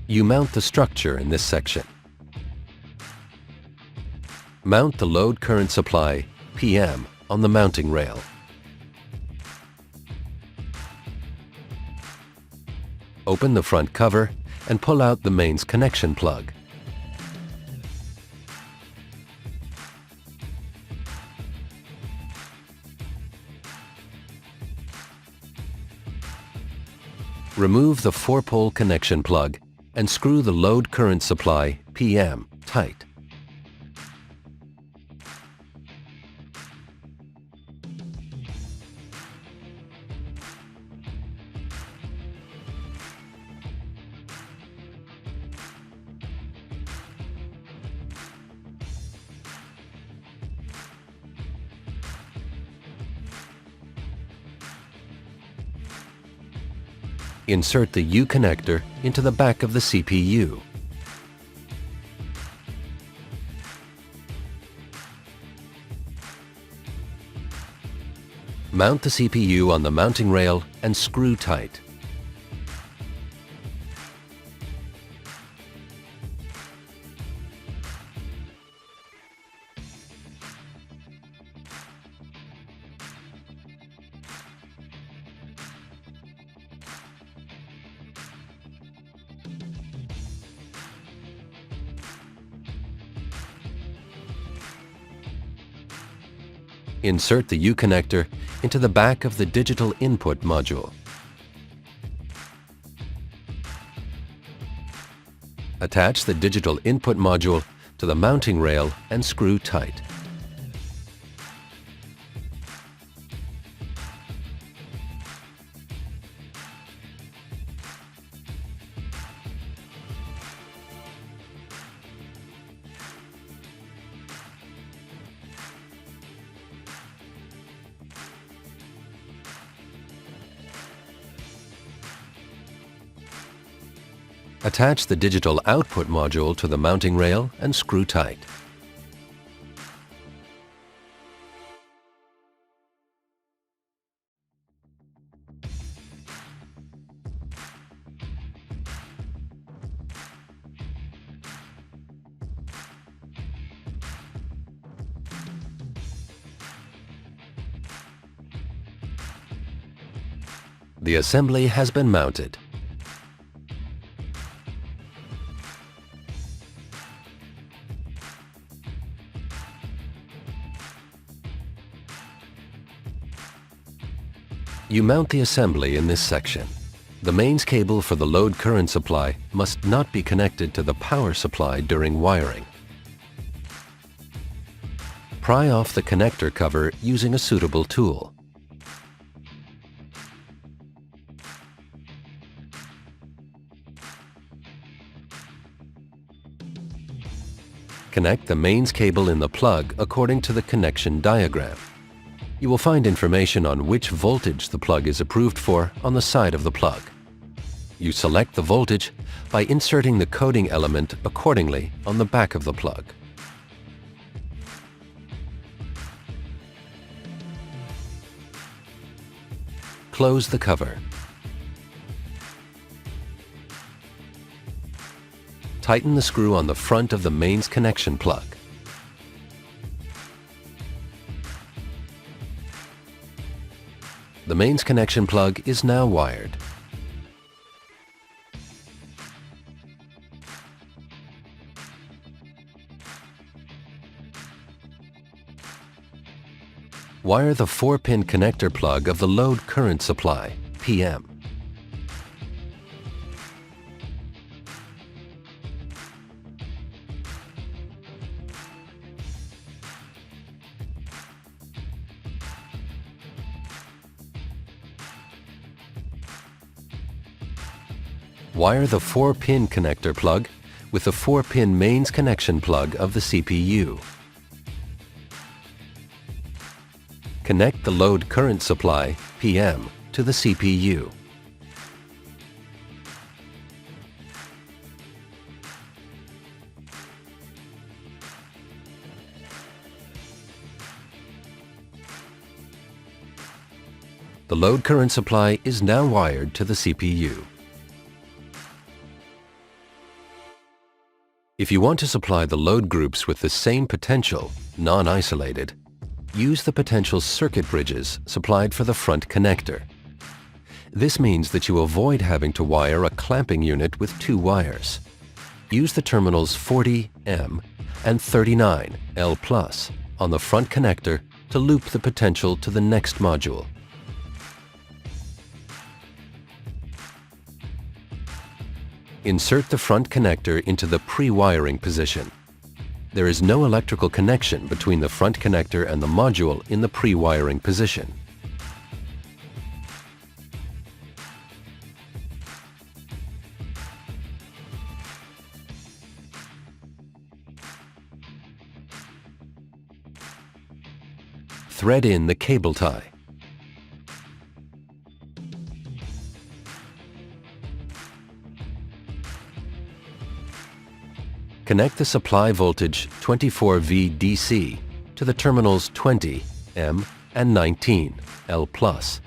You mount the structure in this section. Mount the load current supply, PM, on the mounting rail. Open the front cover and pull out the mains connection plug. Remove the 4-pole connection plug and screw the load current supply, PM, tight. Insert the U connector into the back of the CPU. Mount the CPU on the mounting rail and screw tight. Insert the U connector into the back of the digital input module. Attach the digital input module to the mounting rail and screw tight. Attach the digital output module to the mounting rail and screw tight. The assembly has been mounted. You mount the assembly in this section. The mains cable for the load current supply must not be connected to the power supply during wiring. Pry off the connector cover using a suitable tool. Connect the mains cable in the plug according to the connection diagram. You will find information on which voltage the plug is approved for on the side of the plug. You select the voltage by inserting the coding element accordingly on the back of the plug. Close the cover. Tighten the screw on the front of the mains connection plug. The mains connection plug is now wired. Wire the 4-pin connector plug of the load current supply, PM. Wire the 4-pin connector plug with the 4-pin mains connection plug of the CPU. Connect the load current supply, PM, to the CPU. The load current supply is now wired to the CPU. If you want to supply the load groups with the same potential, non-isolated, use the potential circuit bridges supplied for the front connector. This means that you avoid having to wire a clamping unit with two wires. Use the terminals 40M and 39L+ on the front connector to loop the potential to the next module. Insert the front connector into the pre-wiring position. There is no electrical connection between the front connector and the module in the pre-wiring position. Thread in the cable tie. Connect the supply voltage 24V DC to the terminals 20M and 19L+.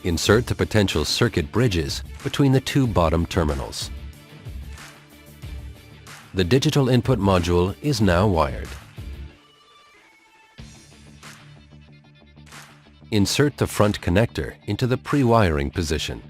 Insert the potential circuit bridges between the two bottom terminals. The digital input module is now wired. Insert the front connector into the pre-wiring position.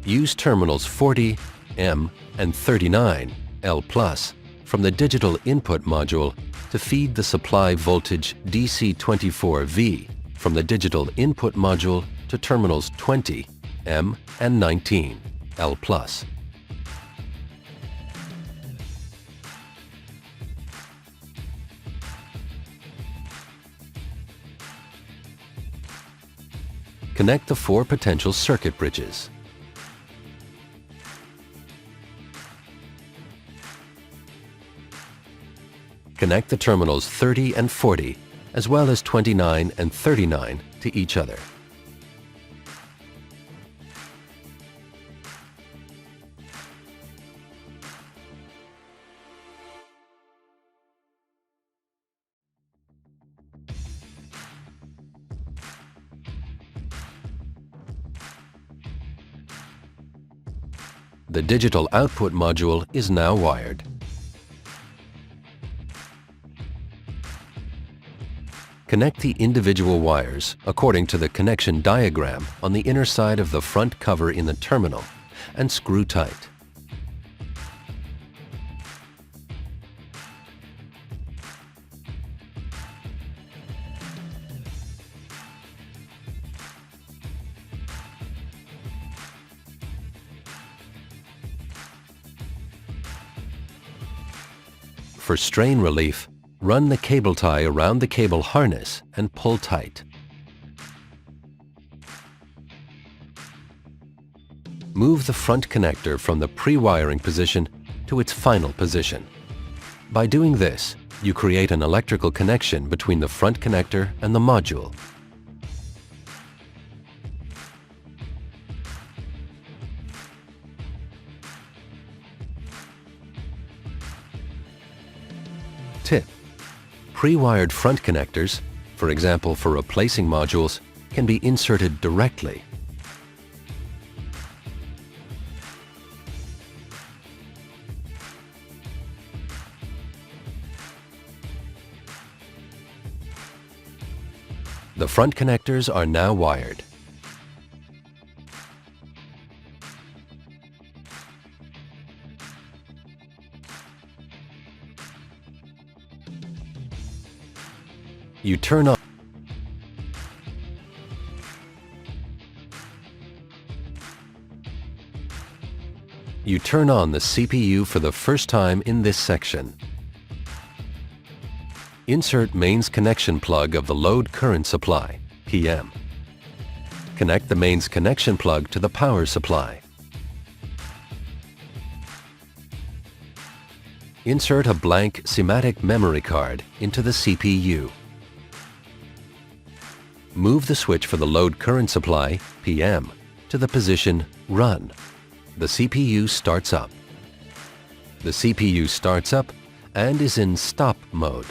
Use terminals 40M and 39L+ from the digital input module to feed the supply voltage DC24V from the digital input module to terminals 20M and 19L+. Connect the four potential circuit bridges. Connect the terminals 30 and 40, as well as 29 and 39 to each other. The digital output module is now wired. Connect the individual wires according to the connection diagram on the inner side of the front cover in the terminal and screw tight. For strain relief, run the cable tie around the cable harness and pull tight. Move the front connector from the pre-wiring position to its final position. By doing this, you create an electrical connection between the front connector and the module. Tip: pre-wired front connectors, for example for replacing modules, can be inserted directly. The front connectors are now wired. You turn on the CPU for the first time in this section. Insert mains connection plug of the load current supply, PM. Connect the mains connection plug to the power supply. Insert a blank SIMATIC memory card into the CPU. Move the switch for the load current supply, PM, to the position Run. The CPU starts up. The CPU starts up and is in stop mode.